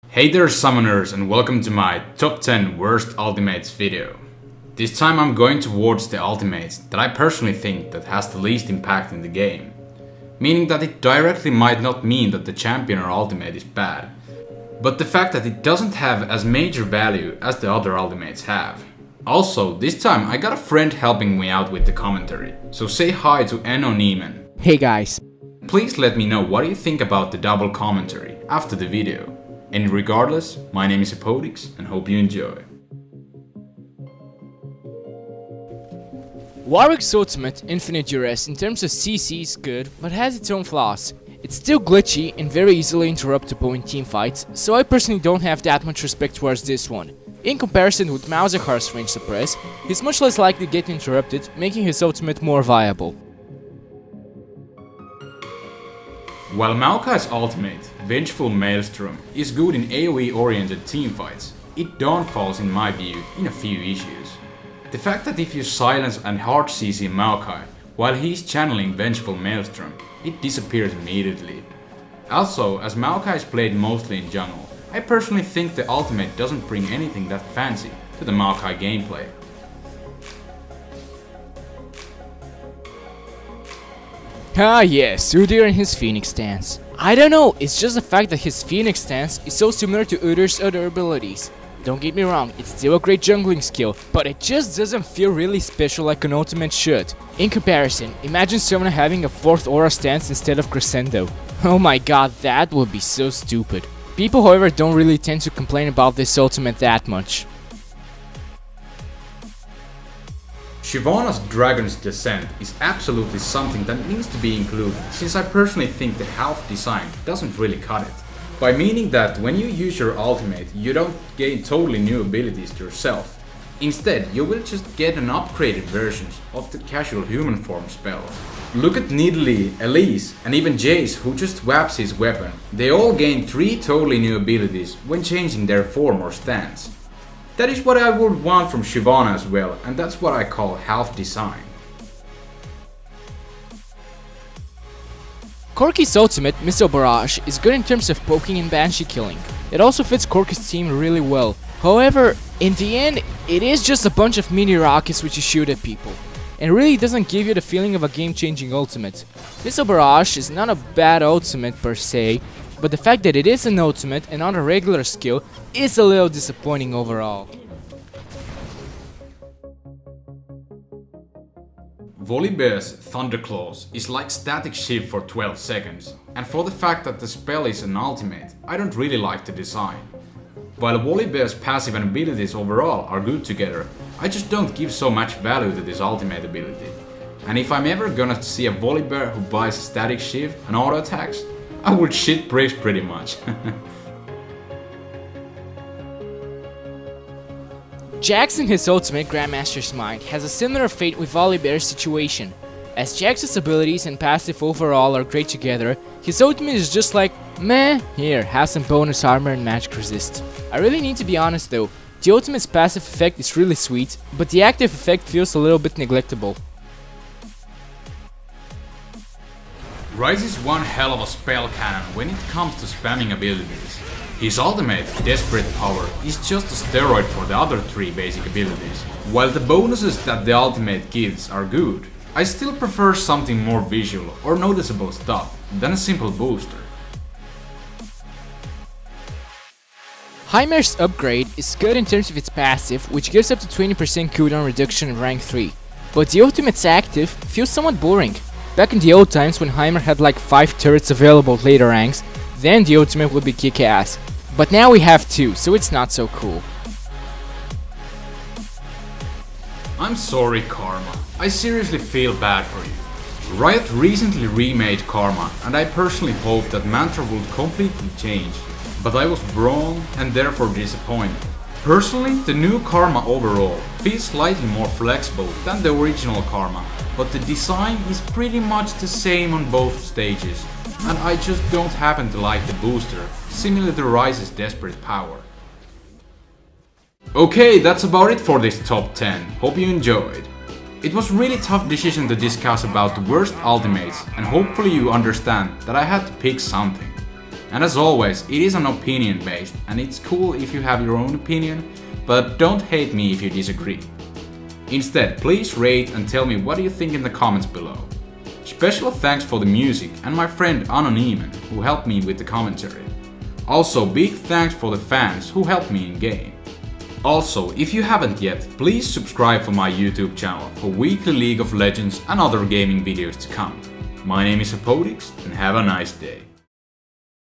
Hey there summoners, and welcome to my top 10 worst ultimates video. This time I'm going towards the ultimates that I personally think that has the least impact in the game. Meaning that it directly might not mean that the champion or ultimate is bad, but the fact that it doesn't have as major value as the other ultimates have. Also, this time I got a friend helping me out with the commentary, so say hi to Anonimen. Hey guys. Please let me know what you think about the double commentary after the video. And regardless, my name is Hepodix and hope you enjoy. Warwick's ultimate, Infinite Duress, in terms of CC is good, but has its own flaws. It's still glitchy and very easily interruptible in teamfights, so I personally don't have that much respect towards this one. In comparison with Malzakar's range suppress, he's much less likely to get interrupted, making his ultimate more viable. While Maokai's ultimate, Vengeful Maelstrom, is good in AoE-oriented teamfights, it downfalls in my view in a few issues. The fact that if you silence and hard CC Maokai while he's channeling Vengeful Maelstrom, it disappears immediately. Also, as Maokai is played mostly in jungle, I personally think the ultimate doesn't bring anything that fancy to the Maokai gameplay. Ah yes, Udyr and his Phoenix stance. I don't know, it's just the fact that his Phoenix stance is so similar to Udyr's other abilities. Don't get me wrong, it's still a great jungling skill, but it just doesn't feel really special like an ultimate should. In comparison, imagine someone having a 4th aura stance instead of Crescendo. Oh my god, that would be so stupid. People however don't really tend to complain about this ultimate that much. Shyvana's Dragon's Descent is absolutely something that needs to be included, since I personally think the health design doesn't really cut it. By meaning that when you use your ultimate, you don't gain totally new abilities to yourself. Instead, you will just get an upgraded version of the casual human form spell. Look at Nidalee, Elise, and even Jace, who just whaps his weapon. They all gain 3 totally new abilities when changing their form or stance. That is what I would want from Shyvana as well, and that's what I call health design. Corki's ultimate, Missile Barrage, is good in terms of poking and Banshee killing. It also fits Corki's team really well. However, in the end, it is just a bunch of mini rockets which you shoot at people. And really doesn't give you the feeling of a game-changing ultimate. Missile Barrage is not a bad ultimate per se, but the fact that it is an ultimate and not a regular skill is a little disappointing overall. Volibear's Thunderclaws is like Static Shiv for 12 seconds, and for the fact that the spell is an ultimate, I don't really like the design. While Volibear's passive and abilities overall are good together, I just don't give so much value to this ultimate ability. And if I'm ever gonna see a Volibear who buys Static Shiv and auto attacks, I would shit bricks pretty much. Jax in his ultimate, Grandmaster's Mind, has a similar fate with Volibear's situation. As Jax's abilities and passive overall are great together, his ultimate is just like, meh, here, have some bonus armor and magic resist. I really need to be honest though, the ultimate's passive effect is really sweet, but the active effect feels a little bit neglectable. Ryze is one hell of a spell cannon when it comes to spamming abilities. His ultimate, Desperate Power, is just a steroid for the other 3 basic abilities. While the bonuses that the ultimate gives are good, I still prefer something more visual or noticeable stuff than a simple booster. Heimer's upgrade is good in terms of its passive, which gives up to 20% cooldown reduction in rank 3, but the ultimate's active feels somewhat boring. Back in the old times when Heimer had like 5 turrets available at later ranks, then the ultimate would be kick-ass. But now we have 2, so it's not so cool. I'm sorry Karma, I seriously feel bad for you. Riot recently remade Karma, and I personally hoped that Mantra would completely change, but I was wrong and therefore disappointed. Personally, the new Karma overall feels slightly more flexible than the original Karma, but the design is pretty much the same on both stages, and I just don't happen to like the booster, similar to Ryze's Desperate Power. Okay, that's about it for this top 10, hope you enjoyed. It was really tough decision to discuss about the worst ultimates, and hopefully you understand that I had to pick something. And as always, it is an opinion based, and it's cool if you have your own opinion, but don't hate me if you disagree. Instead, please rate and tell me what you think in the comments below. Special thanks for the music and my friend Anonimen, who helped me with the commentary. Also, big thanks for the fans who helped me in game. Also, if you haven't yet, please subscribe for my YouTube channel for weekly League of Legends and other gaming videos to come. My name is Hepodix, and have a nice day.